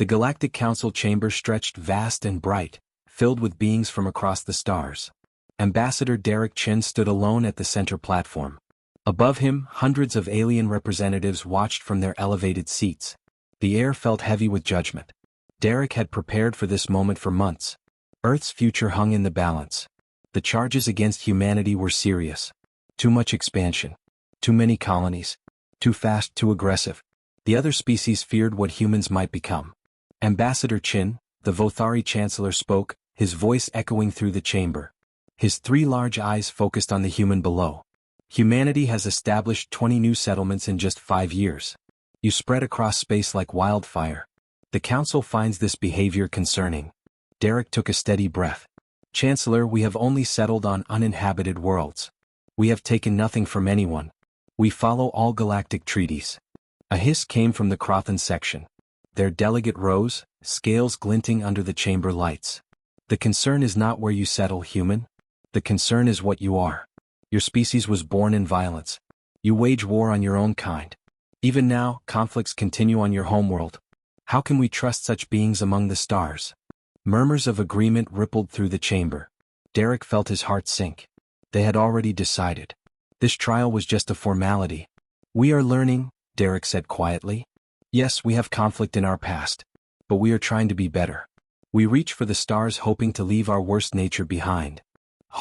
The Galactic Council chamber stretched vast and bright, filled with beings from across the stars. Ambassador Derek Chin stood alone at the center platform. Above him, hundreds of alien representatives watched from their elevated seats. The air felt heavy with judgment. Derek had prepared for this moment for months. Earth's future hung in the balance. The charges against humanity were serious. Too much expansion. Too many colonies. Too fast, too aggressive. The other species feared what humans might become. Ambassador Chin, the Vothari Chancellor, spoke, his voice echoing through the chamber. His 3 large eyes focused on the human below. Humanity has established 20 new settlements in just 5 years. You spread across space like wildfire. The Council finds this behavior concerning. Derek took a steady breath. Chancellor, we have only settled on uninhabited worlds. We have taken nothing from anyone. We follow all galactic treaties. A hiss came from the Crothan section. Their delegate rose, scales glinting under the chamber lights. The concern is not where you settle, human. The concern is what you are. Your species was born in violence. You wage war on your own kind. Even now, conflicts continue on your homeworld. How can we trust such beings among the stars? Murmurs of agreement rippled through the chamber. Derek felt his heart sink. They had already decided. This trial was just a formality. We are learning, Derek said quietly. Yes, we have conflict in our past. But we are trying to be better. We reach for the stars hoping to leave our worst nature behind.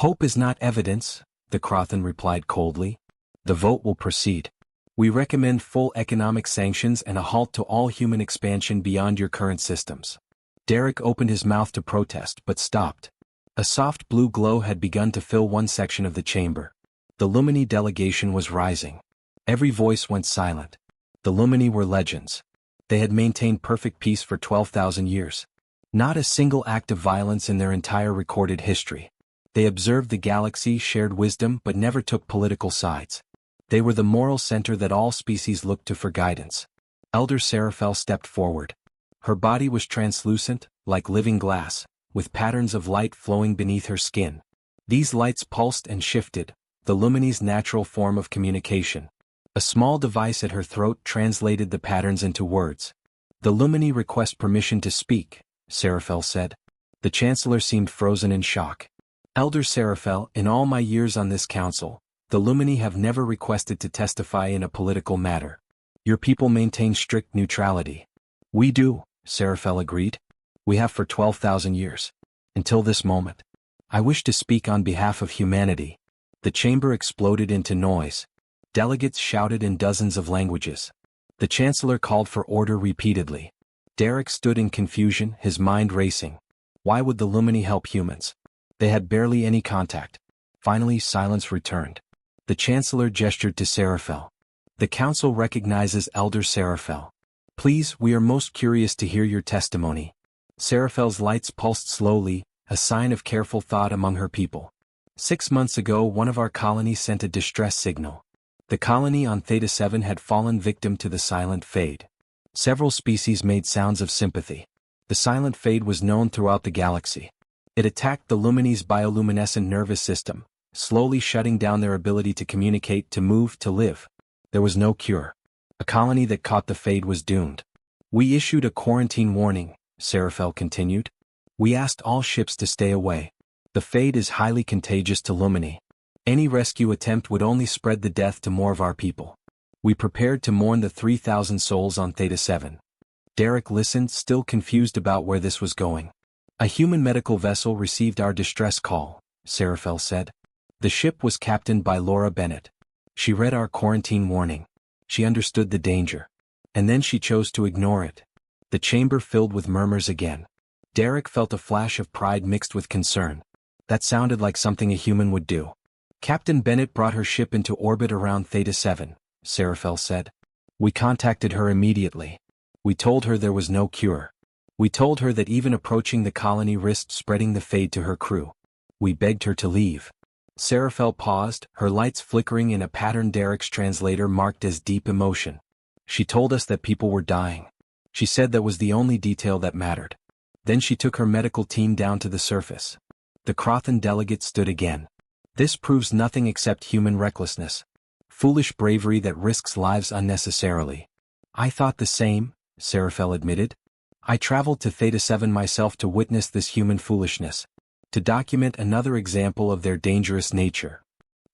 Hope is not evidence, the Crothan replied coldly. The vote will proceed. We recommend full economic sanctions and a halt to all human expansion beyond your current systems. Derek opened his mouth to protest but stopped. A soft blue glow had begun to fill one section of the chamber. The Lumini delegation was rising. Every voice went silent. The Lumini were legends. They had maintained perfect peace for 12,000 years. Not a single act of violence in their entire recorded history. They observed the galaxy, shared wisdom, but never took political sides. They were the moral center that all species looked to for guidance. Elder Seraphel stepped forward. Her body was translucent, like living glass, with patterns of light flowing beneath her skin. These lights pulsed and shifted, the Lumini's natural form of communication. A small device at her throat translated the patterns into words. The Lumini request permission to speak, Seraphel said. The Chancellor seemed frozen in shock. Elder Seraphel, in all my years on this council, the Lumini have never requested to testify in a political matter. Your people maintain strict neutrality. We do, Seraphel agreed. We have for 12,000 years. Until this moment. I wish to speak on behalf of humanity. The chamber exploded into noise. Delegates shouted in dozens of languages. The Chancellor called for order repeatedly. Derek stood in confusion, his mind racing. Why would the Lumini help humans? They had barely any contact. Finally, silence returned. The Chancellor gestured to Seraphel. The Council recognizes Elder Seraphel. Please, we are most curious to hear your testimony. Seraphel's lights pulsed slowly, a sign of careful thought among her people. 6 months ago, one of our colonies sent a distress signal. The colony on Theta 7 had fallen victim to the silent fade. Several species made sounds of sympathy. The silent fade was known throughout the galaxy. It attacked the Lumini's bioluminescent nervous system, slowly shutting down their ability to communicate, to move, to live. There was no cure. A colony that caught the fade was doomed. We issued a quarantine warning, Seraphel continued. We asked all ships to stay away. The fade is highly contagious to Lumini. Any rescue attempt would only spread the death to more of our people. We prepared to mourn the 3,000 souls on Theta 7. Derek listened, still confused about where this was going. A human medical vessel received our distress call, Seraphel said. The ship was captained by Laura Bennett. She read our quarantine warning. She understood the danger. And then she chose to ignore it. The chamber filled with murmurs again. Derek felt a flash of pride mixed with concern. That sounded like something a human would do. Captain Bennett brought her ship into orbit around Theta 7, Seraphel said. We contacted her immediately. We told her there was no cure. We told her that even approaching the colony risked spreading the fade to her crew. We begged her to leave. Seraphel paused, her lights flickering in a pattern Derek's translator marked as deep emotion. She told us that people were dying. She said that was the only detail that mattered. Then she took her medical team down to the surface. The Crothan delegate stood again. This proves nothing except human recklessness. Foolish bravery that risks lives unnecessarily. I thought the same, Seraphel admitted. I traveled to Theta 7 myself to witness this human foolishness, to document another example of their dangerous nature.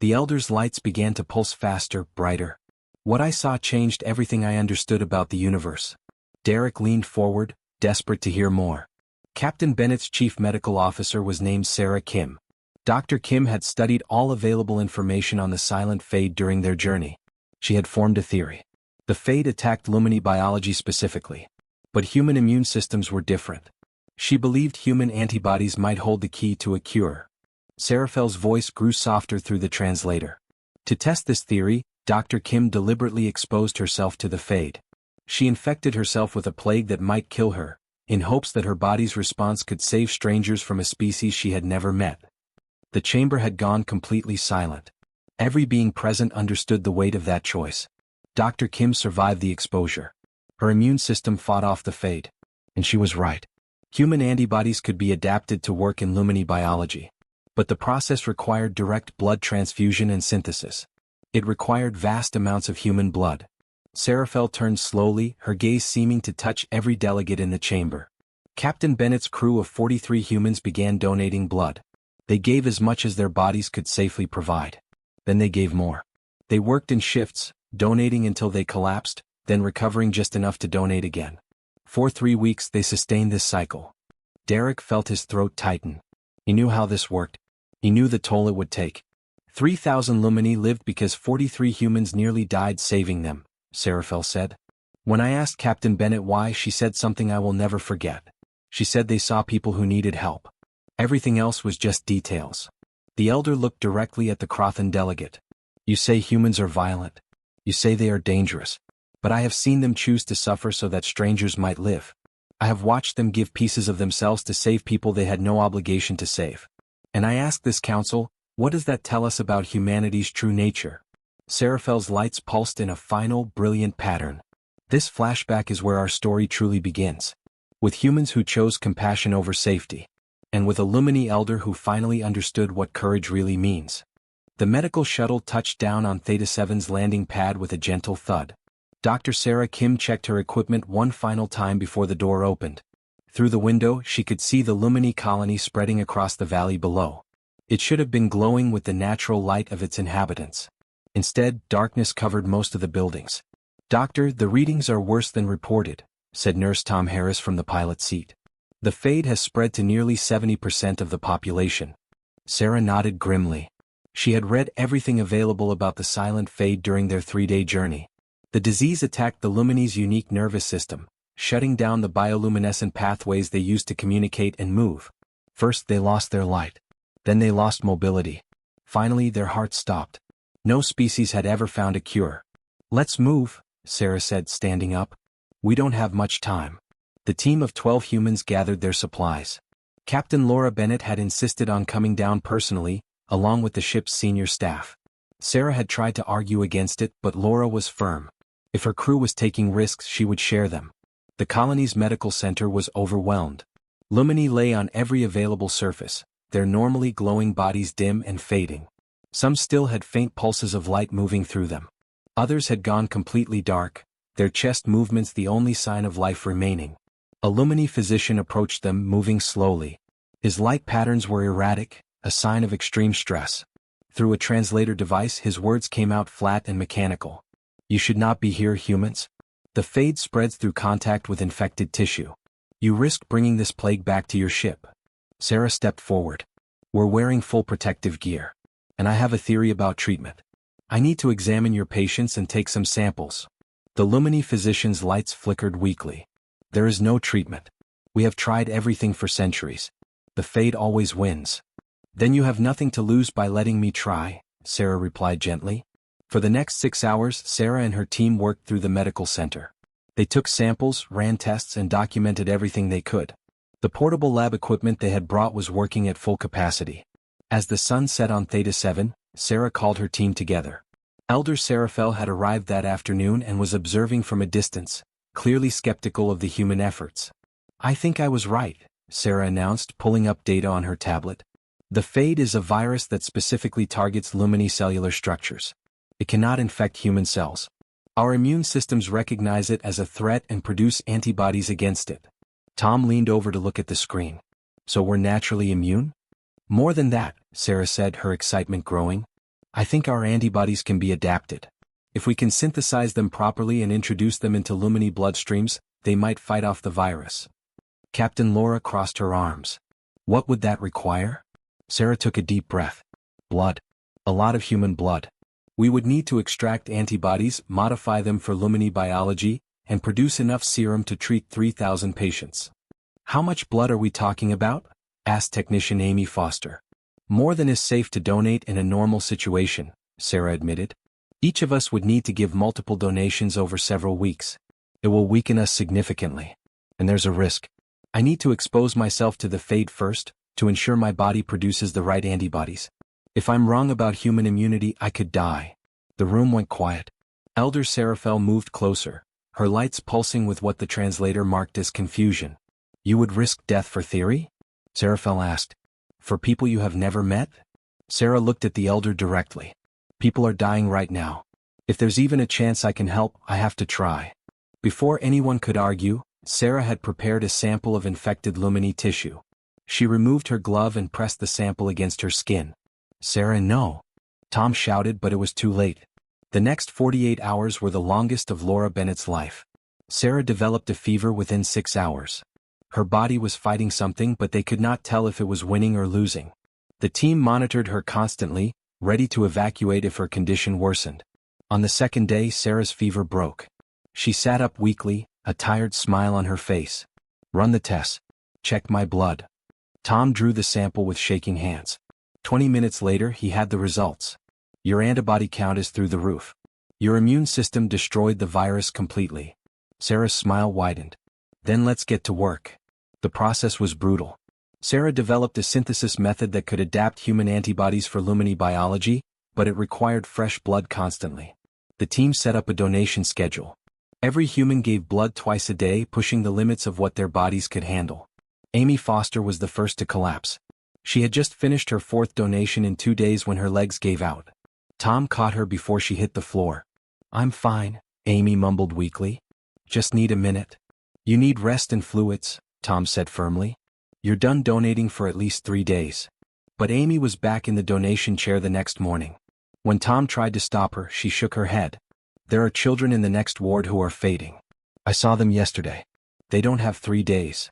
The Elder's lights began to pulse faster, brighter. What I saw changed everything I understood about the universe. Derek leaned forward, desperate to hear more. Captain Bennett's chief medical officer was named Sarah Kim. Dr. Kim had studied all available information on the silent Fade during their journey. She had formed a theory. The Fade attacked Lumini biology specifically. But human immune systems were different. She believed human antibodies might hold the key to a cure. Seraphil's voice grew softer through the translator. To test this theory, Dr. Kim deliberately exposed herself to the Fade. She infected herself with a plague that might kill her, in hopes that her body's response could save strangers from a species she had never met. The chamber had gone completely silent. Every being present understood the weight of that choice. Dr. Kim survived the exposure. Her immune system fought off the Fade. And she was right. Human antibodies could be adapted to work in Lumini biology. But the process required direct blood transfusion and synthesis. It required vast amounts of human blood. Seraphil turned slowly, her gaze seeming to touch every delegate in the chamber. Captain Bennett's crew of 43 humans began donating blood. They gave as much as their bodies could safely provide. Then they gave more. They worked in shifts, donating until they collapsed, then recovering just enough to donate again. For 3 weeks they sustained this cycle. Derek felt his throat tighten. He knew how this worked. He knew the toll it would take. 3,000 Lumini lived because 43 humans nearly died saving them, Seraphil said. When I asked Captain Bennett why, she said something I will never forget. She said they saw people who needed help. Everything else was just details. The Elder looked directly at the Crothan delegate. You say humans are violent. You say they are dangerous. But I have seen them choose to suffer so that strangers might live. I have watched them give pieces of themselves to save people they had no obligation to save. And I ask this council, what does that tell us about humanity's true nature? Seraphil's lights pulsed in a final, brilliant pattern. This flashback is where our story truly begins. With humans who chose compassion over safety. And with a Lumini Elder who finally understood what courage really means. The medical shuttle touched down on Theta 7's landing pad with a gentle thud. Dr. Sarah Kim checked her equipment one final time before the door opened. Through the window, she could see the Lumini colony spreading across the valley below. It should have been glowing with the natural light of its inhabitants. Instead, darkness covered most of the buildings. Doctor, the readings are worse than reported, said Nurse Tom Harris from the pilot seat. The Fade has spread to nearly 70% of the population. Sarah nodded grimly. She had read everything available about the silent Fade during their 3-day journey. The disease attacked the Lumini's unique nervous system, shutting down the bioluminescent pathways they used to communicate and move. First they lost their light. Then they lost mobility. Finally their hearts stopped. No species had ever found a cure. Let's move, Sarah said, standing up. We don't have much time. The team of 12 humans gathered their supplies. Captain Laura Bennett had insisted on coming down personally, along with the ship's senior staff. Sarah had tried to argue against it, but Laura was firm. If her crew was taking risks, she would share them. The colony's medical center was overwhelmed. Lumini lay on every available surface, their normally glowing bodies dim and fading. Some still had faint pulses of light moving through them. Others had gone completely dark, their chest movements the only sign of life remaining. A Lumini physician approached them, moving slowly. His light patterns were erratic, a sign of extreme stress. Through a translator device his words came out flat and mechanical. You should not be here, humans. The Fade spreads through contact with infected tissue. You risk bringing this plague back to your ship. Sarah stepped forward. We're wearing full protective gear. And I have a theory about treatment. I need to examine your patients and take some samples. The Lumini physician's lights flickered weakly. There is no treatment. We have tried everything for centuries. The Fade always wins. Then you have nothing to lose by letting me try, Sarah replied gently. For the next 6 hours, Sarah and her team worked through the medical center. They took samples, ran tests, and documented everything they could. The portable lab equipment they had brought was working at full capacity. As the sun set on Theta 7, Sarah called her team together. Elder Seraphil had arrived that afternoon and was observing from a distance, clearly skeptical of the human efforts. I think I was right, Sarah announced, pulling up data on her tablet. The Fade is a virus that specifically targets Lumini cellular structures. It cannot infect human cells. Our immune systems recognize it as a threat and produce antibodies against it. Tom leaned over to look at the screen. So we're naturally immune? More than that, Sarah said, her excitement growing. I think our antibodies can be adapted. If we can synthesize them properly and introduce them into Lumini bloodstreams, they might fight off the virus. Captain Laura crossed her arms. What would that require? Sarah took a deep breath. Blood. A lot of human blood. We would need to extract antibodies, modify them for Lumini biology, and produce enough serum to treat 3,000 patients. How much blood are we talking about? Asked technician Amy Foster. More than is safe to donate in a normal situation, Sarah admitted. Each of us would need to give multiple donations over several weeks. It will weaken us significantly. And there's a risk. I need to expose myself to the fade first, to ensure my body produces the right antibodies. If I'm wrong about human immunity, I could die. The room went quiet. Elder Seraphel moved closer, her lights pulsing with what the translator marked as confusion. You would risk death for theory? Seraphel asked. For people you have never met? Sarah looked at the elder directly. People are dying right now. If there's even a chance I can help, I have to try. Before anyone could argue, Sarah had prepared a sample of infected Lumini tissue. She removed her glove and pressed the sample against her skin. Sarah, no. Tom shouted, but it was too late. The next 48 hours were the longest of Laura Bennett's life. Sarah developed a fever within 6 hours. Her body was fighting something, but they could not tell if it was winning or losing. The team monitored her constantly, ready to evacuate if her condition worsened. On the second day, Sarah's fever broke. She sat up weakly, a tired smile on her face. Run the tests. Check my blood. Tom drew the sample with shaking hands. 20 minutes later, he had the results. Your antibody count is through the roof. Your immune system destroyed the virus completely. Sarah's smile widened. Then let's get to work. The process was brutal. Sarah developed a synthesis method that could adapt human antibodies for Lumini biology, but it required fresh blood constantly. The team set up a donation schedule. Every human gave blood twice a day, pushing the limits of what their bodies could handle. Amy Foster was the first to collapse. She had just finished her 4th donation in 2 days when her legs gave out. Tom caught her before she hit the floor. I'm fine, Amy mumbled weakly. Just need a minute. You need rest and fluids, Tom said firmly. You're done donating for at least 3 days. But Amy was back in the donation chair the next morning. When Tom tried to stop her, she shook her head. There are children in the next ward who are fading. I saw them yesterday. They don't have 3 days.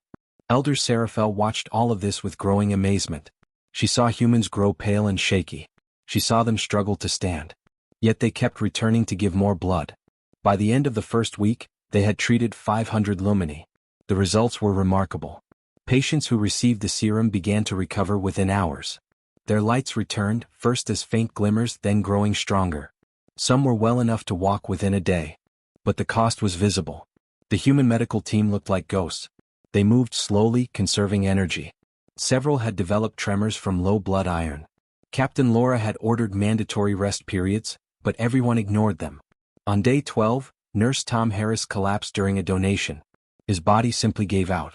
Elder Seraphel watched all of this with growing amazement. She saw humans grow pale and shaky. She saw them struggle to stand. Yet they kept returning to give more blood. By the end of the first week, they had treated 500 Lumini. The results were remarkable. Patients who received the serum began to recover within hours. Their lights returned, first as faint glimmers, then growing stronger. Some were well enough to walk within a day. But the cost was visible. The human medical team looked like ghosts. They moved slowly, conserving energy. Several had developed tremors from low blood iron. Captain Laura had ordered mandatory rest periods, but everyone ignored them. On day 12, Nurse Tom Harris collapsed during a donation. His body simply gave out.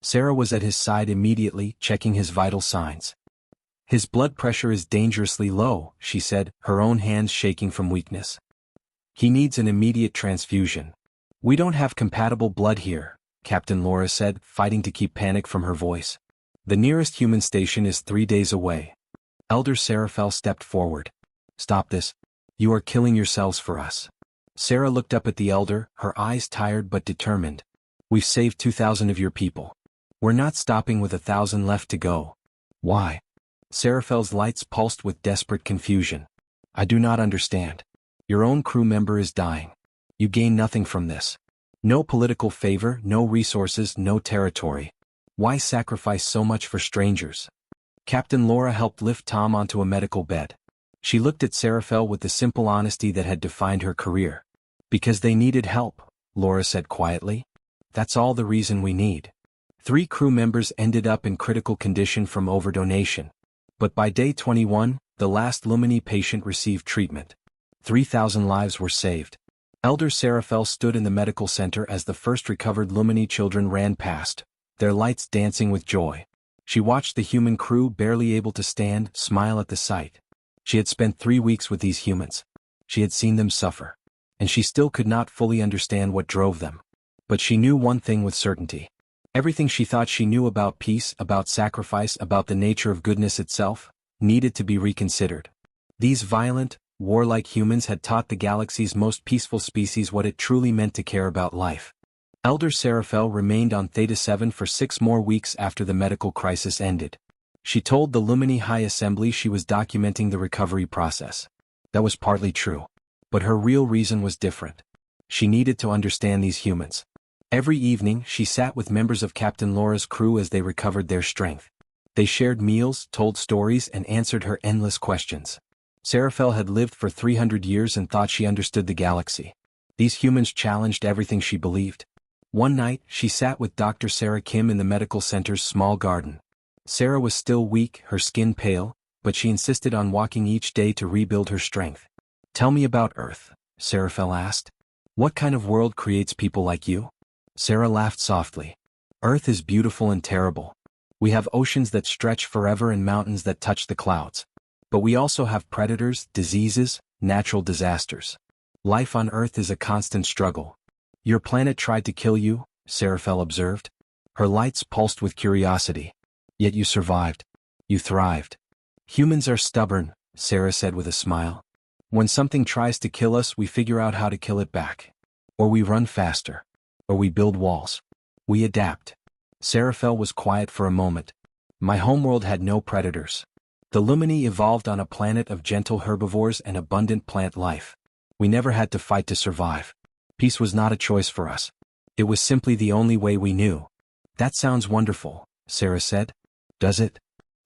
Sarah was at his side immediately, checking his vital signs. His blood pressure is dangerously low, she said, her own hands shaking from weakness. He needs an immediate transfusion. We don't have compatible blood here, Captain Laura said, fighting to keep panic from her voice. The nearest human station is 3 days away. Elder Seraphel stepped forward. Stop this. You are killing yourselves for us. Sarah looked up at the elder, her eyes tired but determined. We've saved 2,000 of your people. We're not stopping with 1,000 left to go. Why? Seraphel's lights pulsed with desperate confusion. I do not understand. Your own crew member is dying. You gain nothing from this. No political favor, no resources, no territory. Why sacrifice so much for strangers? Captain Laura helped lift Tom onto a medical bed. She looked at Seraphel with the simple honesty that had defined her career. Because they needed help, Laura said quietly. That's all the reason we need. 3 crew members ended up in critical condition from overdonation. But by day 21, the last Lumini patient received treatment. 3,000 lives were saved. Elder Seraphel stood in the medical center as the first recovered Lumini children ran past, their lights dancing with joy. She watched the human crew, barely able to stand, smile at the sight. She had spent 3 weeks with these humans. She had seen them suffer. And she still could not fully understand what drove them. But she knew one thing with certainty. Everything she thought she knew about peace, about sacrifice, about the nature of goodness itself, needed to be reconsidered. These violent, warlike humans had taught the galaxy's most peaceful species what it truly meant to care about life. Elder Seraphel remained on Theta 7 for 6 more weeks after the medical crisis ended. She told the Lumini High Assembly she was documenting the recovery process. That was partly true. But her real reason was different. She needed to understand these humans. Every evening, she sat with members of Captain Laura's crew as they recovered their strength. They shared meals, told stories, and answered her endless questions. Seraphel had lived for 300 years and thought she understood the galaxy. These humans challenged everything she believed. One night, she sat with Dr. Sarah Kim in the medical center's small garden. Sarah was still weak, her skin pale, but she insisted on walking each day to rebuild her strength. "Tell me about Earth," Seraphel asked. "What kind of world creates people like you?" Sarah laughed softly. "Earth is beautiful and terrible. We have oceans that stretch forever and mountains that touch the clouds. But we also have predators, diseases, natural disasters. Life on Earth is a constant struggle." "Your planet tried to kill you," Seraphel observed. Her lights pulsed with curiosity. "Yet you survived. You thrived." "Humans are stubborn," Sarah said with a smile. "When something tries to kill us, we figure out how to kill it back. Or we run faster. Or we build walls. We adapt." Seraphel was quiet for a moment. "My homeworld had no predators. The Lumini evolved on a planet of gentle herbivores and abundant plant life. We never had to fight to survive. Peace was not a choice for us. It was simply the only way we knew." "That sounds wonderful," Sarah said. "Does it?"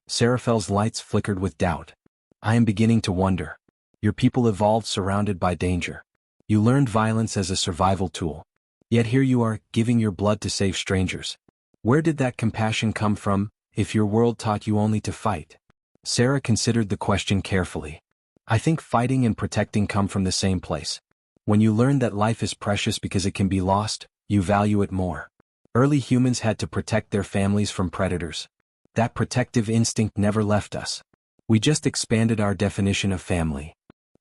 Seraphel's lights flickered with doubt. "I am beginning to wonder. Your people evolved surrounded by danger. You learned violence as a survival tool. Yet here you are, giving your blood to save strangers. Where did that compassion come from, if your world taught you only to fight?" Sarah considered the question carefully. "I think fighting and protecting come from the same place. When you learn that life is precious because it can be lost, you value it more. Early humans had to protect their families from predators. That protective instinct never left us. We just expanded our definition of family."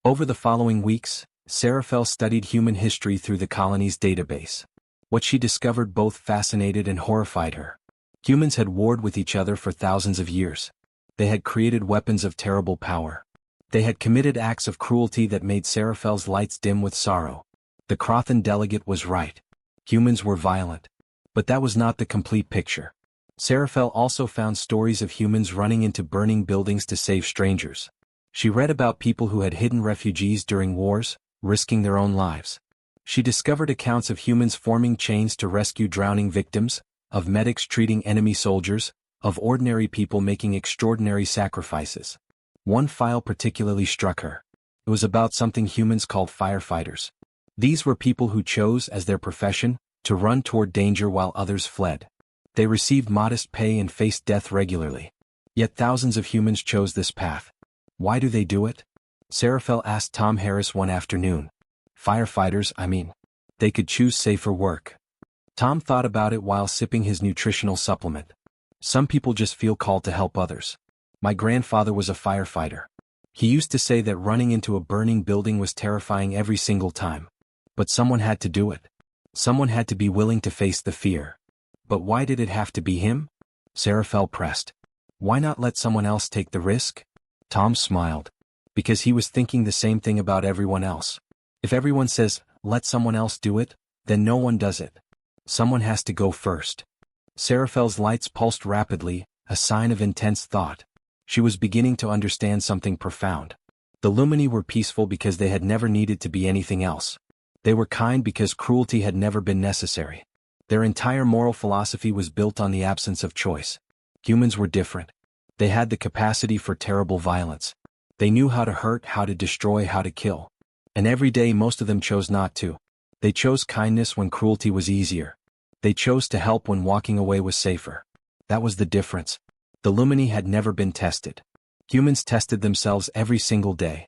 Over the following weeks, Seraphel studied human history through the colony's database. What she discovered both fascinated and horrified her. Humans had warred with each other for thousands of years. They had created weapons of terrible power. They had committed acts of cruelty that made Seraphel's lights dim with sorrow. The Crothan delegate was right. Humans were violent. But that was not the complete picture. Seraphel also found stories of humans running into burning buildings to save strangers. She read about people who had hidden refugees during wars, risking their own lives. She discovered accounts of humans forming chains to rescue drowning victims, of medics treating enemy soldiers, of ordinary people making extraordinary sacrifices. One file particularly struck her. It was about something humans called firefighters. These were people who chose, as their profession, to run toward danger while others fled. They received modest pay and faced death regularly. Yet thousands of humans chose this path. Why do they do it? Seraphel asked Tom Harris one afternoon. Firefighters, I mean. They could choose safer work. Tom thought about it while sipping his nutritional supplement. Some people just feel called to help others. My grandfather was a firefighter. He used to say that running into a burning building was terrifying every single time. But someone had to do it. Someone had to be willing to face the fear. But why did it have to be him? Seraphel pressed. Why not let someone else take the risk? Tom smiled. Because he was thinking the same thing about everyone else. If everyone says, let someone else do it, then no one does it. Someone has to go first. Seraphel's lights pulsed rapidly, a sign of intense thought. She was beginning to understand something profound. The Lumini were peaceful because they had never needed to be anything else. They were kind because cruelty had never been necessary. Their entire moral philosophy was built on the absence of choice. Humans were different. They had the capacity for terrible violence. They knew how to hurt, how to destroy, how to kill. And every day most of them chose not to. They chose kindness when cruelty was easier. They chose to help when walking away was safer. That was the difference. The Lumini had never been tested. Humans tested themselves every single day.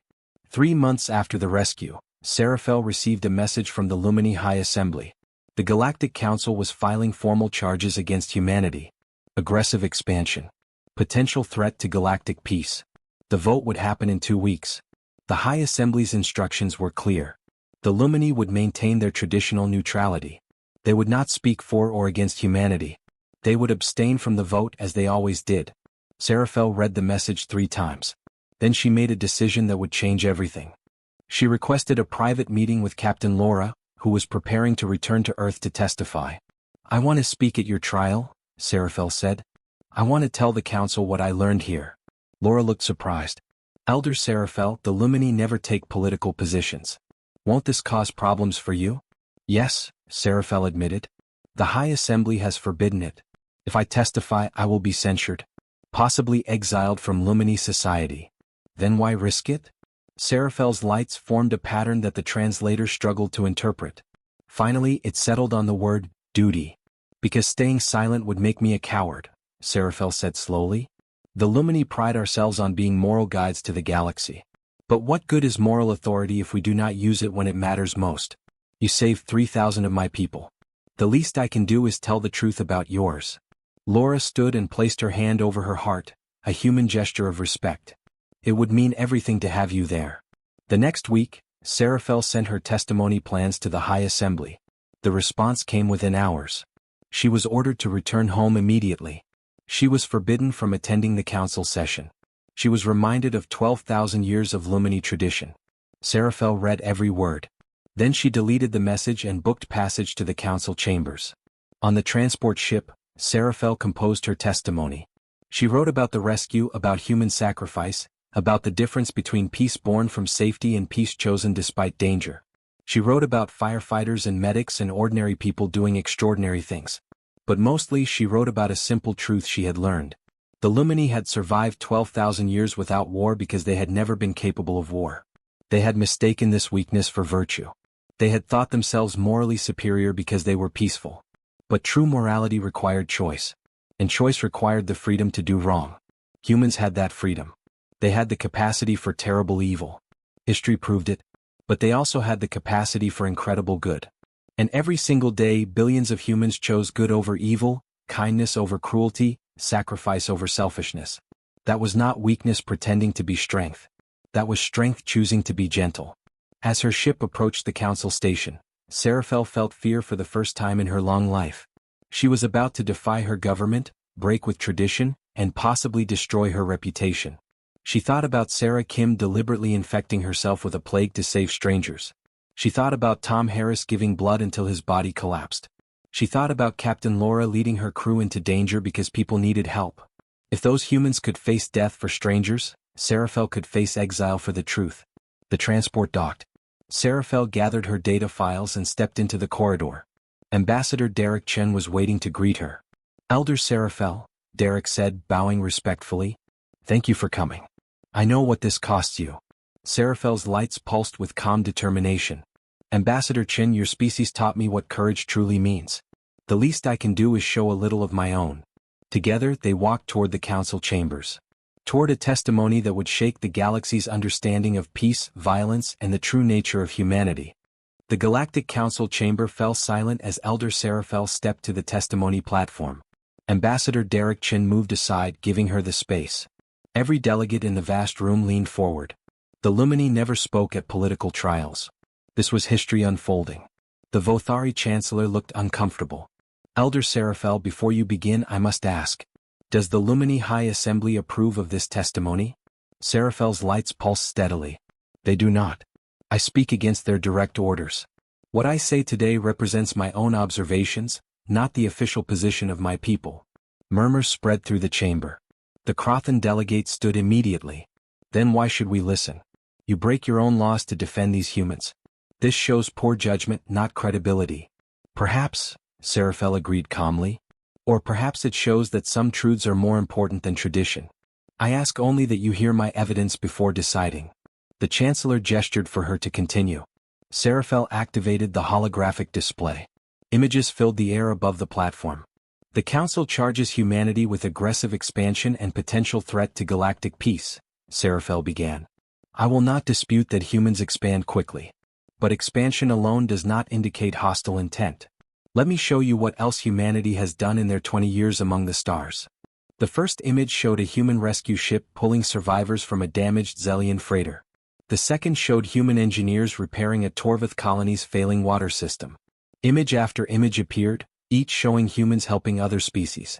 3 months after the rescue, Seraphel received a message from the Lumini High Assembly. The Galactic Council was filing formal charges against humanity. Aggressive expansion. Potential threat to galactic peace. The vote would happen in 2 weeks. The High Assembly's instructions were clear. The Lumini would maintain their traditional neutrality. They would not speak for or against humanity. They would abstain from the vote as they always did. Seraphel read the message 3 times. Then she made a decision that would change everything. She requested a private meeting with Captain Laura, who was preparing to return to Earth to testify. "I want to speak at your trial," Seraphel said. "I want to tell the council what I learned here." Laura looked surprised. "Elder Seraphel, the Lumini never take political positions. Won't this cause problems for you?" "Yes," Seraphel admitted. "The High Assembly has forbidden it. If I testify, I will be censured. Possibly exiled from Lumini society. Then why risk it?" Seraphel's lights formed a pattern that the translator struggled to interpret. Finally, it settled on the word, duty. "Because staying silent would make me a coward," Seraphel said slowly. "The Lumini pride ourselves on being moral guides to the galaxy. But what good is moral authority if we do not use it when it matters most? You saved 3,000 of my people. The least I can do is tell the truth about yours." Laura stood and placed her hand over her heart, a human gesture of respect. "It would mean everything to have you there." The next week, Seraphel sent her testimony plans to the High Assembly. The response came within hours. She was ordered to return home immediately. She was forbidden from attending the council session. She was reminded of 12,000 years of Lumini tradition. Seraphel read every word. Then she deleted the message and booked passage to the council chambers. On the transport ship, Seraphel composed her testimony. She wrote about the rescue, about human sacrifice, about the difference between peace born from safety and peace chosen despite danger. She wrote about firefighters and medics and ordinary people doing extraordinary things. But mostly she wrote about a simple truth she had learned. The Lumini had survived 12,000 years without war because they had never been capable of war. They had mistaken this weakness for virtue. They had thought themselves morally superior because they were peaceful. But true morality required choice. And choice required the freedom to do wrong. Humans had that freedom. They had the capacity for terrible evil. History proved it. But they also had the capacity for incredible good. And every single day billions of humans chose good over evil, kindness over cruelty, sacrifice over selfishness. That was not weakness pretending to be strength. That was strength choosing to be gentle. As her ship approached the council station, Seraphel felt fear for the first time in her long life. She was about to defy her government, break with tradition, and possibly destroy her reputation. She thought about Sarah Kim deliberately infecting herself with a plague to save strangers. She thought about Tom Harris giving blood until his body collapsed. She thought about Captain Laura leading her crew into danger because people needed help. If those humans could face death for strangers, Seraphel could face exile for the truth. The transport docked. Seraphel gathered her data files and stepped into the corridor. Ambassador Derek Chen was waiting to greet her. "Elder Seraphel," Derek said, bowing respectfully. "Thank you for coming. I know what this costs you." Seraphel's lights pulsed with calm determination. "Ambassador Chen, your species taught me what courage truly means. The least I can do is show a little of my own." Together they walked toward the council chambers. Toward a testimony that would shake the galaxy's understanding of peace, violence, and the true nature of humanity. The Galactic Council chamber fell silent as Elder Seraphel stepped to the testimony platform. Ambassador Derek Chen moved aside, giving her the space. Every delegate in the vast room leaned forward. The Lumini never spoke at political trials. This was history unfolding. The Vothari Chancellor looked uncomfortable. "Elder Seraphel, before you begin, I must ask. Does the Lumini High Assembly approve of this testimony?" Seraphel's lights pulsed steadily. "They do not. I speak against their direct orders. What I say today represents my own observations, not the official position of my people." Murmurs spread through the chamber. The Crothan delegate stood immediately. "Then why should we listen? You break your own laws to defend these humans. This shows poor judgment, not credibility." "Perhaps," Seraphel agreed calmly. "Or perhaps it shows that some truths are more important than tradition. I ask only that you hear my evidence before deciding." The Chancellor gestured for her to continue. Seraphel activated the holographic display. Images filled the air above the platform. "The Council charges humanity with aggressive expansion and potential threat to galactic peace," Seraphel began. "I will not dispute that humans expand quickly. But expansion alone does not indicate hostile intent. Let me show you what else humanity has done in their 20 years among the stars." The first image showed a human rescue ship pulling survivors from a damaged Zelian freighter. The second showed human engineers repairing a Torvith colony's failing water system. Image after image appeared, each showing humans helping other species.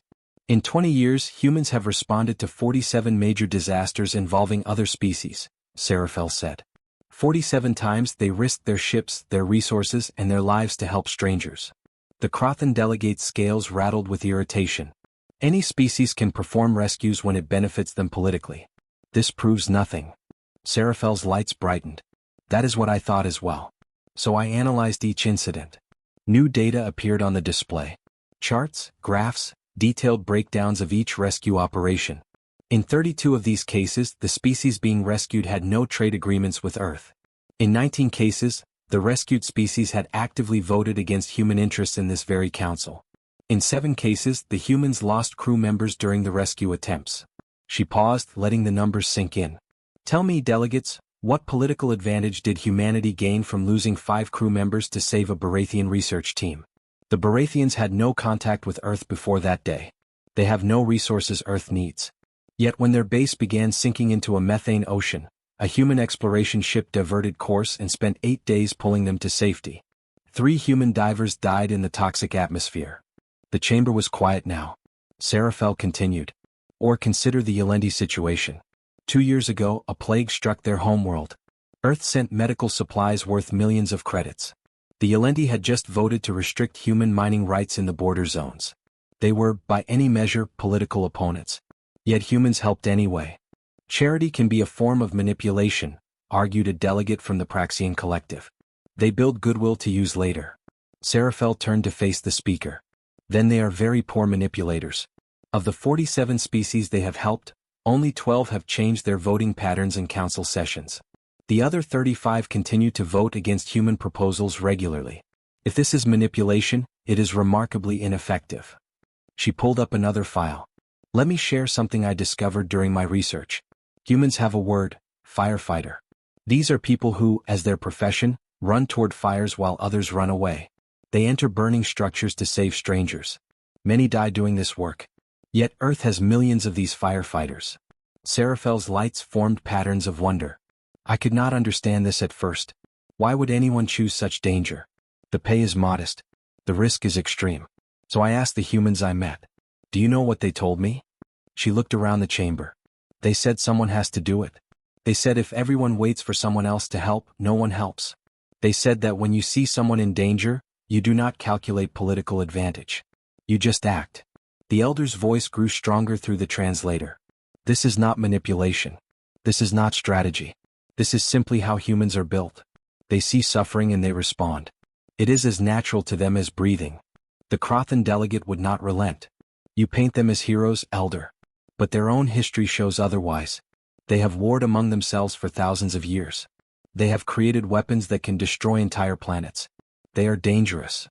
In 20 years, humans have responded to 47 major disasters involving other species, Serafel said. 47 times they risked their ships, their resources, and their lives to help strangers. The Crothan delegate's scales rattled with irritation. Any species can perform rescues when it benefits them politically. This proves nothing. Serafel's lights brightened. That is what I thought as well. So I analyzed each incident. New data appeared on the display. Charts, graphs, detailed breakdowns of each rescue operation. In 32 of these cases, the species being rescued had no trade agreements with Earth. In 19 cases, the rescued species had actively voted against human interests in this very council. In 7 cases, the humans lost crew members during the rescue attempts. She paused, letting the numbers sink in. Tell me, delegates, what political advantage did humanity gain from losing 5 crew members to save a Baratheon research team? The Baratheons had no contact with Earth before that day. They have no resources Earth needs. Yet when their base began sinking into a methane ocean, a human exploration ship diverted course and spent 8 days pulling them to safety. 3 human divers died in the toxic atmosphere. The chamber was quiet now. Serafel continued. Or consider the Yelendi situation. 2 years ago, a plague struck their homeworld. Earth sent medical supplies worth millions of credits. The Yelendi had just voted to restrict human mining rights in the border zones. They were, by any measure, political opponents. Yet humans helped anyway. Charity can be a form of manipulation, argued a delegate from the Praxian collective. They build goodwill to use later. Serafel turned to face the speaker. Then they are very poor manipulators. Of the 47 species they have helped, only 12 have changed their voting patterns in council sessions. The other 35 continue to vote against human proposals regularly. If this is manipulation, it is remarkably ineffective. She pulled up another file. Let me share something I discovered during my research. Humans have a word, firefighter. These are people who, as their profession, run toward fires while others run away. They enter burning structures to save strangers. Many die doing this work. Yet Earth has millions of these firefighters. Serafel's lights formed patterns of wonder. I could not understand this at first. Why would anyone choose such danger? The pay is modest. The risk is extreme. So I asked the humans I met. Do you know what they told me? She looked around the chamber. They said someone has to do it. They said if everyone waits for someone else to help, no one helps. They said that when you see someone in danger, you do not calculate political advantage. You just act. The elder's voice grew stronger through the translator. This is not manipulation. This is not strategy. This is simply how humans are built. They see suffering and they respond. It is as natural to them as breathing. The Crothan delegate would not relent. You paint them as heroes, elder. But their own history shows otherwise. They have warred among themselves for thousands of years. They have created weapons that can destroy entire planets. They are dangerous.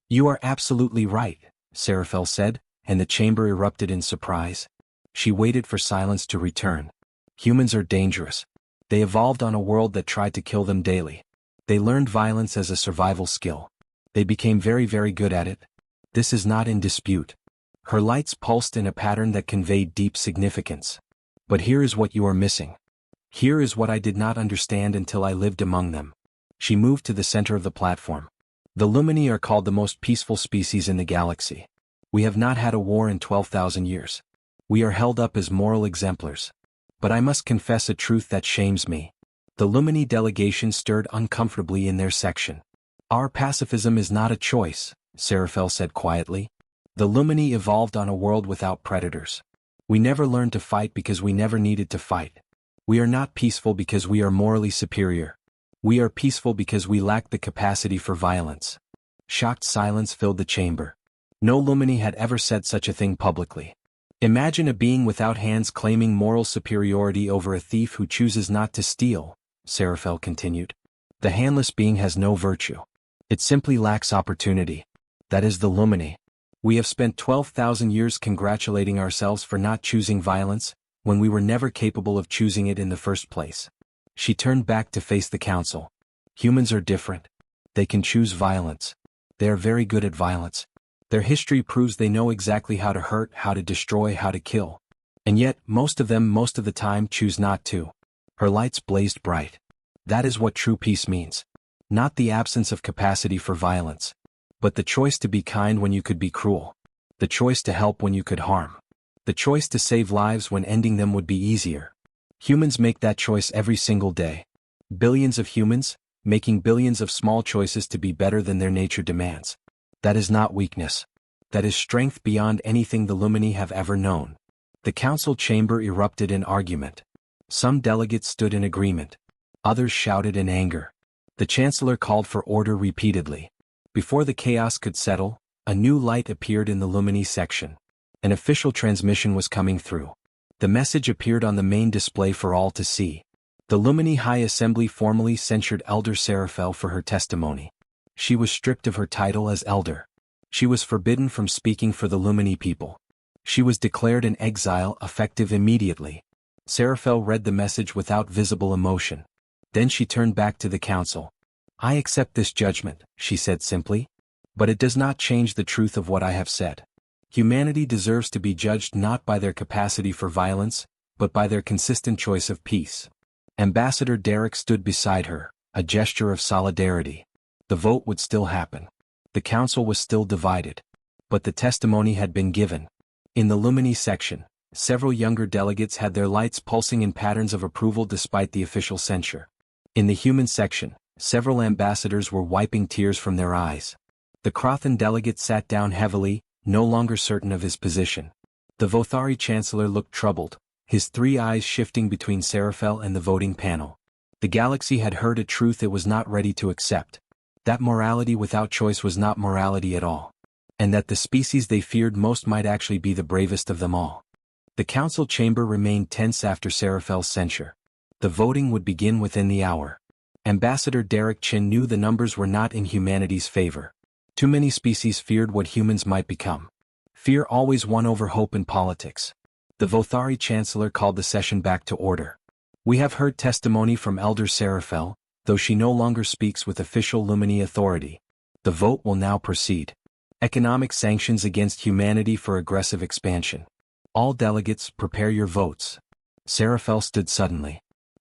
You are absolutely right, Serafel said, and the chamber erupted in surprise. She waited for silence to return. Humans are dangerous. They evolved on a world that tried to kill them daily. They learned violence as a survival skill. They became very, very good at it. This is not in dispute. Her lights pulsed in a pattern that conveyed deep significance. But here is what you are missing. Here is what I did not understand until I lived among them. She moved to the center of the platform. The Lumini are called the most peaceful species in the galaxy. We have not had a war in 12,000 years. We are held up as moral exemplars. But I must confess a truth that shames me. The Lumini delegation stirred uncomfortably in their section. Our pacifism is not a choice, Serafel said quietly. The Lumini evolved on a world without predators. We never learned to fight because we never needed to fight. We are not peaceful because we are morally superior. We are peaceful because we lack the capacity for violence. Shocked silence filled the chamber. No Lumini had ever said such a thing publicly. Imagine a being without hands claiming moral superiority over a thief who chooses not to steal, Serafel continued. The handless being has no virtue. It simply lacks opportunity. That is the Lumini. We have spent 12,000 years congratulating ourselves for not choosing violence, when we were never capable of choosing it in the first place. She turned back to face the council. Humans are different. They can choose violence. They are very good at violence. Their history proves they know exactly how to hurt, how to destroy, how to kill. And yet, most of them most of the time choose not to. Her lights blazed bright. That is what true peace means. Not the absence of capacity for violence, But the choice to be kind when you could be cruel. The choice to help when you could harm. The choice to save lives when ending them would be easier. Humans make that choice every single day. Billions of humans, making billions of small choices to be better than their nature demands. That is not weakness. That is strength beyond anything the Lumini have ever known. The council chamber erupted in argument. Some delegates stood in agreement. Others shouted in anger. The chancellor called for order repeatedly. Before the chaos could settle, a new light appeared in the Lumini section. An official transmission was coming through. The message appeared on the main display for all to see. The Lumini High Assembly formally censured Elder Seraphel for her testimony. She was stripped of her title as Elder. She was forbidden from speaking for the Lumini people. She was declared an exile effective immediately. Seraphel read the message without visible emotion. Then she turned back to the council. I accept this judgment, she said simply. But it does not change the truth of what I have said. Humanity deserves to be judged not by their capacity for violence, but by their consistent choice of peace. Ambassador Derek stood beside her, a gesture of solidarity. The vote would still happen. The council was still divided. But the testimony had been given. In the Lumini section, several younger delegates had their lights pulsing in patterns of approval despite the official censure. In the human section, several ambassadors were wiping tears from their eyes. The Crothan delegate sat down heavily, no longer certain of his position. The Vothari chancellor looked troubled, his three eyes shifting between Seraphel and the voting panel. The galaxy had heard a truth it was not ready to accept. That morality without choice was not morality at all. And that the species they feared most might actually be the bravest of them all. The council chamber remained tense after Seraphel's censure. The voting would begin within the hour. Ambassador Derek Chin knew the numbers were not in humanity's favor. Too many species feared what humans might become. Fear always won over hope in politics. The Vothari chancellor called the session back to order. We have heard testimony from Elder Seraphel, though she no longer speaks with official Lumini authority. The vote will now proceed. Economic sanctions against humanity for aggressive expansion. All delegates, prepare your votes. Seraphel stood suddenly.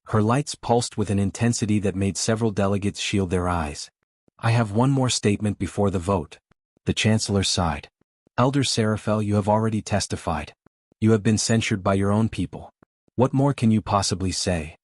Her lights pulsed with an intensity that made several delegates shield their eyes. I have one more statement before the vote. The chancellor sighed. Elder Seraphel, you have already testified. You have been censured by your own people. What more can you possibly say?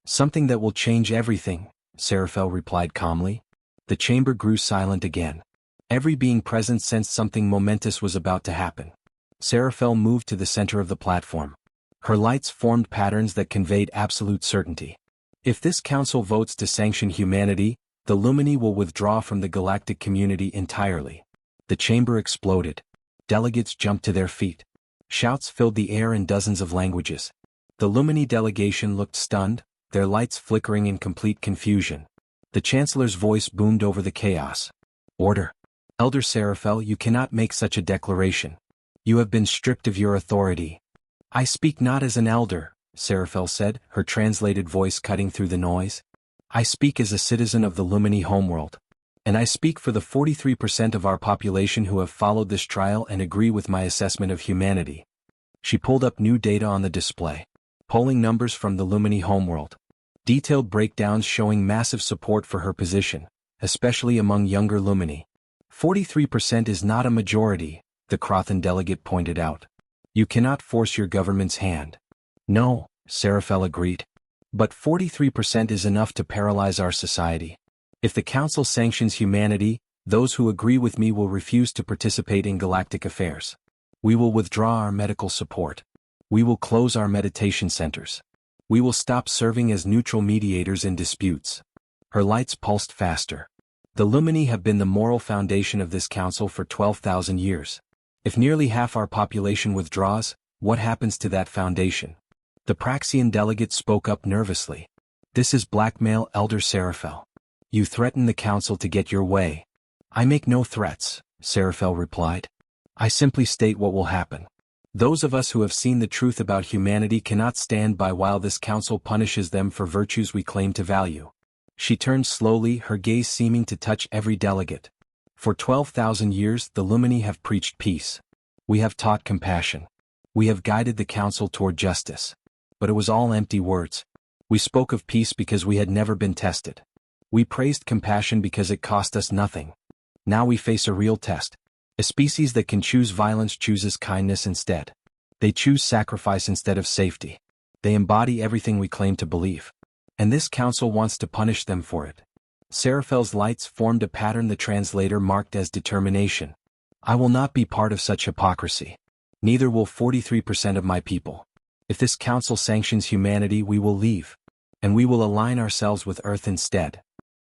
Something that will change everything, Seraphel replied calmly. The chamber grew silent again. Every being present sensed something momentous was about to happen. Seraphel moved to the center of the platform. Her lights formed patterns that conveyed absolute certainty. If this council votes to sanction humanity, the Lumini will withdraw from the galactic community entirely. The chamber exploded. Delegates jumped to their feet. Shouts filled the air in dozens of languages. The Lumini delegation looked stunned, their lights flickering in complete confusion. The chancellor's voice boomed over the chaos. Order. Elder Seraphel, you cannot make such a declaration. You have been stripped of your authority. I speak not as an elder, Seraphel said, her translated voice cutting through the noise. I speak as a citizen of the Lumini homeworld. And I speak for the 43% of our population who have followed this trial and agree with my assessment of humanity. She pulled up new data on the display. Polling numbers from the Lumini homeworld. Detailed breakdowns showing massive support for her position, especially among younger Lumini. 43% is not a majority, the Crothan delegate pointed out. You cannot force your government's hand. No, Seraphel agreed. But 43% is enough to paralyze our society. If the Council sanctions humanity, those who agree with me will refuse to participate in galactic affairs. We will withdraw our medical support. We will close our meditation centers. We will stop serving as neutral mediators in disputes. Her lights pulsed faster. The Lumini have been the moral foundation of this council for 12,000 years. If nearly half our population withdraws, what happens to that foundation? The Praxian delegate spoke up nervously. This is blackmail, Elder Seraphel. You threaten the council to get your way. I make no threats, Seraphel replied. I simply state what will happen. Those of us who have seen the truth about humanity cannot stand by while this council punishes them for virtues we claim to value. She turned slowly, her gaze seeming to touch every delegate. For 12,000 years the Lumini have preached peace. We have taught compassion. We have guided the council toward justice. But it was all empty words. We spoke of peace because we had never been tested. We praised compassion because it cost us nothing. Now we face a real test. A species that can choose violence chooses kindness instead. They choose sacrifice instead of safety. They embody everything we claim to believe. And this council wants to punish them for it. Seraphel's lights formed a pattern the translator marked as determination. I will not be part of such hypocrisy. Neither will 43% of my people. If this council sanctions humanity, we will leave. And we will align ourselves with Earth instead.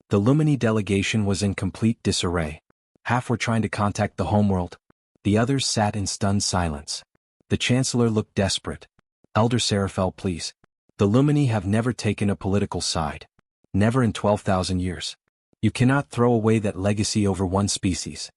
The Lumini delegation was in complete disarray. Half were trying to contact the homeworld. The others sat in stunned silence. The Chancellor looked desperate. Elder Seraphel, please. The Lumini have never taken a political side. Never in 12,000 years. You cannot throw away that legacy over one species.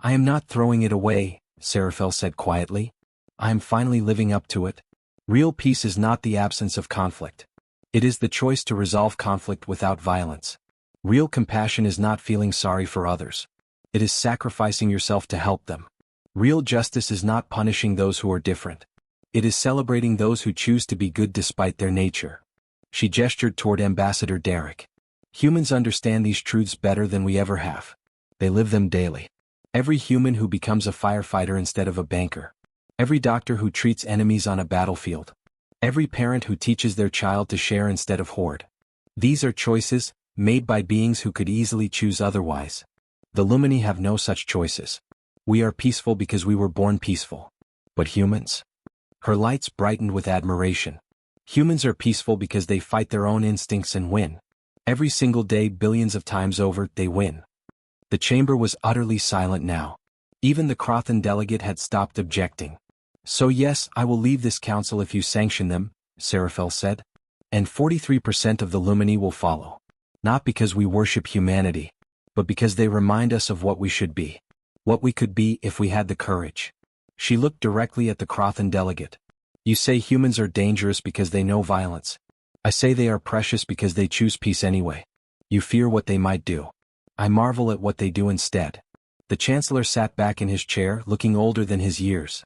I am not throwing it away, Seraphel said quietly. I am finally living up to it. Real peace is not the absence of conflict. It is the choice to resolve conflict without violence. Real compassion is not feeling sorry for others. It is sacrificing yourself to help them. Real justice is not punishing those who are different. It is celebrating those who choose to be good despite their nature. She gestured toward Ambassador Derek. Humans understand these truths better than we ever have. They live them daily. Every human who becomes a firefighter instead of a banker. Every doctor who treats enemies on a battlefield. Every parent who teaches their child to share instead of hoard. These are choices, made by beings who could easily choose otherwise. The Lumini have no such choices. We are peaceful because we were born peaceful. But humans? Her lights brightened with admiration. Humans are peaceful because they fight their own instincts and win. Every single day, billions of times over, they win. The chamber was utterly silent now. Even the Crothan delegate had stopped objecting. So yes, I will leave this council if you sanction them, Seraphel said. And 43% of the Lumini will follow. Not because we worship humanity, but because they remind us of what we should be. What we could be if we had the courage. She looked directly at the Crothan delegate. You say humans are dangerous because they know violence. I say they are precious because they choose peace anyway. You fear what they might do. I marvel at what they do instead. The Chancellor sat back in his chair, looking older than his years.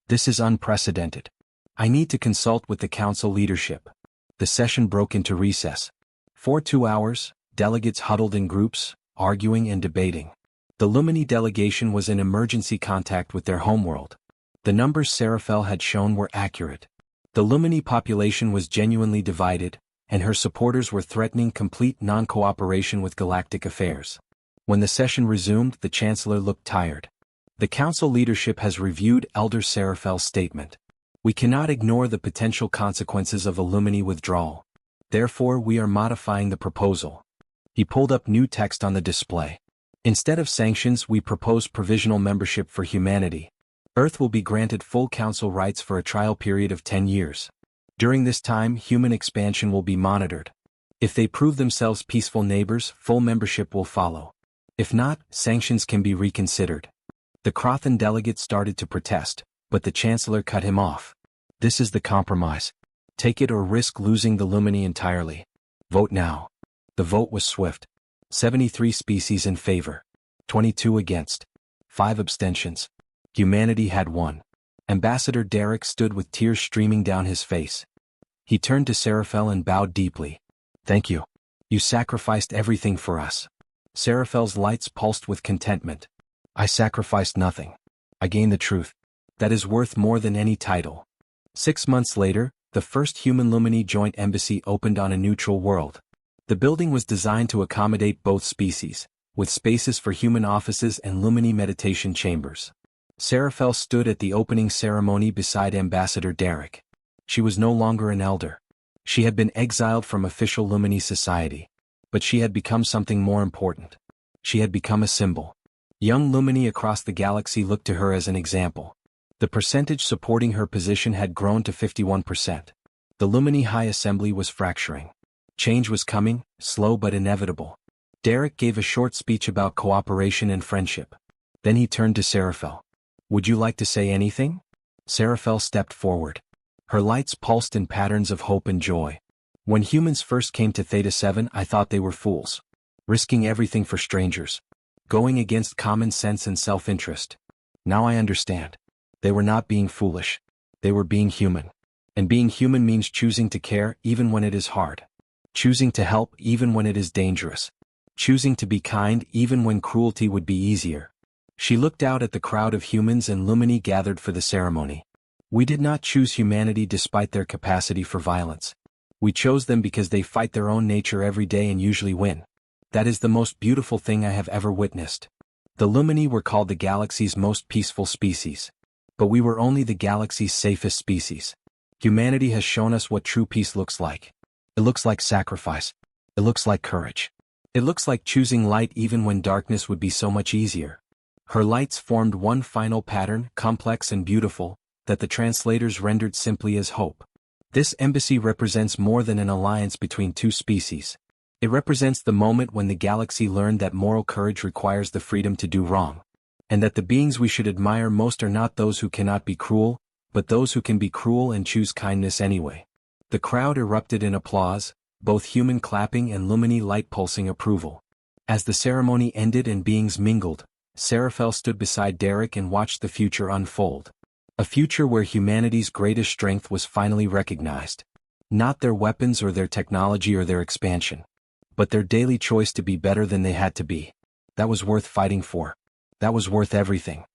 This is unprecedented. I need to consult with the council leadership. The session broke into recess. For 2 hours, delegates huddled in groups, arguing and debating. The Lumini delegation was in emergency contact with their homeworld. The numbers Seraphel had shown were accurate. The Lumini population was genuinely divided, and her supporters were threatening complete non-cooperation with galactic affairs. When the session resumed, the Chancellor looked tired. The Council leadership has reviewed Elder Seraphel's statement. We cannot ignore the potential consequences of a Lumini withdrawal. Therefore, we are modifying the proposal. He pulled up new text on the display. Instead of sanctions, we propose provisional membership for humanity. Earth will be granted full council rights for a trial period of 10 years. During this time, human expansion will be monitored. If they prove themselves peaceful neighbors, full membership will follow. If not, sanctions can be reconsidered. The Crothan delegate started to protest, but the Chancellor cut him off. This is the compromise. Take it or risk losing the Lumini entirely. Vote now. The vote was swift. 73 species in favor. 22 against. 5 abstentions. Humanity had won. Ambassador Derek stood with tears streaming down his face. He turned to Seraphel and bowed deeply. Thank you. You sacrificed everything for us. Seraphel's lights pulsed with contentment. I sacrificed nothing. I gained the truth. That is worth more than any title. 6 months later, the first human Lumini joint embassy opened on a neutral world. The building was designed to accommodate both species, with spaces for human offices and Lumini meditation chambers. Seraphel stood at the opening ceremony beside Ambassador Derek. She was no longer an elder. She had been exiled from official Lumini society. But she had become something more important. She had become a symbol. Young Lumini across the galaxy looked to her as an example. The percentage supporting her position had grown to 51%. The Lumini High Assembly was fracturing. Change was coming, slow but inevitable. Derek gave a short speech about cooperation and friendship. Then he turned to Seraphel. Would you like to say anything? Seraphel stepped forward. Her lights pulsed in patterns of hope and joy. When humans first came to Theta 7, I thought they were fools. Risking everything for strangers. Going against common sense and self-interest. Now I understand. They were not being foolish. They were being human. And being human means choosing to care even when it is hard. Choosing to help even when it is dangerous. choosing to be kind even when cruelty would be easier. She looked out at the crowd of humans and Lumini gathered for the ceremony. We did not choose humanity despite their capacity for violence. We chose them because they fight their own nature every day and usually win. That is the most beautiful thing I have ever witnessed. The Lumini were called the galaxy's most peaceful species. But we were only the galaxy's safest species. Humanity has shown us what true peace looks like. It looks like sacrifice. It looks like courage. It looks like choosing light even when darkness would be so much easier. Her lights formed one final pattern, complex and beautiful, that the translators rendered simply as hope. This embassy represents more than an alliance between two species. It represents the moment when the galaxy learned that moral courage requires the freedom to do wrong. And that the beings we should admire most are not those who cannot be cruel, but those who can be cruel and choose kindness anyway. The crowd erupted in applause, both human clapping and Lumini light pulsing approval. As the ceremony ended and beings mingled, Seraphel stood beside Derek and watched the future unfold. A future where humanity's greatest strength was finally recognized. Not their weapons or their technology or their expansion, but their daily choice to be better than they had to be. That was worth fighting for. That was worth everything.